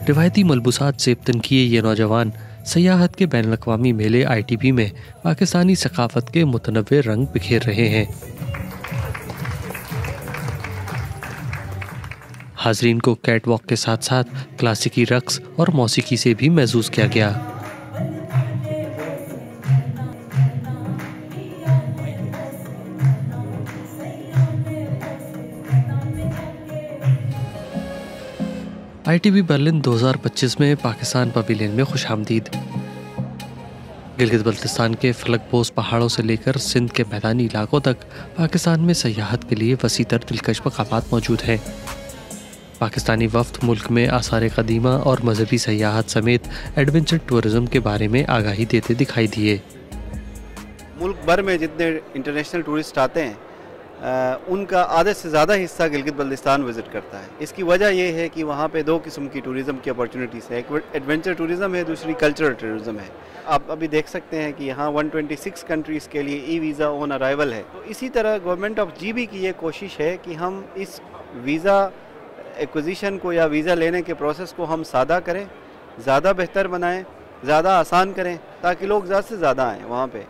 रिवायती मलबूसात से तनकिए ये नौजवान सयाहत के बैनुल-अक़वामी मेले ITB में पाकिस्तानी सकाफत के मुतनव्वे रंग बिखेर रहे हैं। हाज़रीन को कैट वॉक के साथ साथ क्लासिकी रक्स और मौसीकी से भी महसूस किया गया। ITB बर्लिन 2025 में पाकिस्तान पवेलियन में खुशामदीद। गिलगित बल्तिस्तान के फलकपोश पहाड़ों से लेकर सिंध के मैदानी इलाकों तक पाकिस्तान में सयाहत के लिए वसी तर दिलकश मकामात मौजूद हैं। पाकिस्तानी वफ्द मुल्क में आसार कदीमा और मजहबी सयाहत समेत एडवेंचर टूरिज्म के बारे में आगाही देते दिखाई दिए। मुल्क भर में जितने इंटरनेशनल टूरिस्ट आते हैं उनका आधे से ज़्यादा हिस्सा गिलगित बल्तिस्तान विज़िट करता है। इसकी वजह यह है कि वहाँ पे दो किस्म की टूरिज़म की अपॉर्चुनिटीज़ है, एक एडवेंचर टूरिज़म है, दूसरी कल्चरल टूरिज़म है। आप अभी देख सकते हैं कि यहाँ 126 कंट्रीज़ के लिए ई-वीज़ा ऑन अराइवल है। तो इसी तरह गवर्नमेंट ऑफ GB की ये कोशिश है कि हम इस वीज़ा एक्विजिशन को या वीज़ा लेने के प्रोसेस को हम सादा करें, ज़्यादा बेहतर बनाएं, ज़्यादा आसान करें ताकि लोग ज़्यादा से ज़्यादा आएँ वहाँ पे।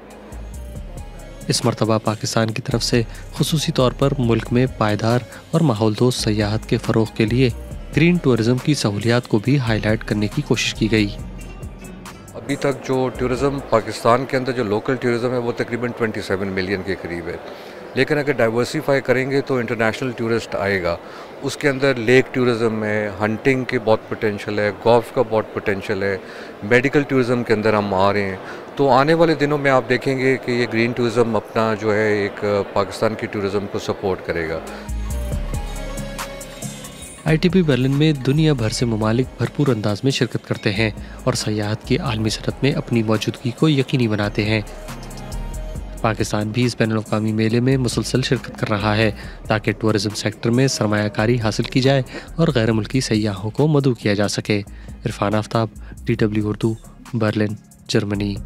इस मरतबा पाकिस्तान की तरफ से खुसूसी तौर पर मुल्क में पायदार और माहौल दोस्त सयाहत के फ़रोग़ के लिए ग्रीन टूरिज़म की सहूलियात को भी हाईलाइट करने की कोशिश की गई। अभी तक जो टूरिज़म पाकिस्तान के अंदर जो लोकल टूरिज़म है वो तकरीबन 27 मिलियन के करीब है, लेकिन अगर डाइवर्सिफाई करेंगे तो इंटरनेशनल टूरिस्ट आएगा। उसके अंदर लेक टूरिज़म है, हंटिंग के बहुत पोटेंशियल है, गोल्फ का बहुत पोटेंशियल है, मेडिकल टूरिज़म के अंदर हम आ रहे हैं। तो आने वाले दिनों में आप देखेंगे कि ये ग्रीन टूरिज़म अपना जो है एक पाकिस्तान की टूरिज़म को सपोर्ट करेगा। ITB बर्लिन में दुनिया भर से ममालिक भरपूर अंदाज में शिरकत करते हैं और सयाहत की आलमी सनत में अपनी मौजूदगी को यकीनी बनाते हैं। पाकिस्तान भी इस बैनुल-अक़वामी मेले में मुसलसल शिरकत कर रहा है ताकि टूरिज़म सेक्टर में सरमायाकारी हासिल की जाए और गैर मुल्की सयाहों को मदऊ किया जा सके। Irfan Aftab, DW Urdu, Berlin, Germany.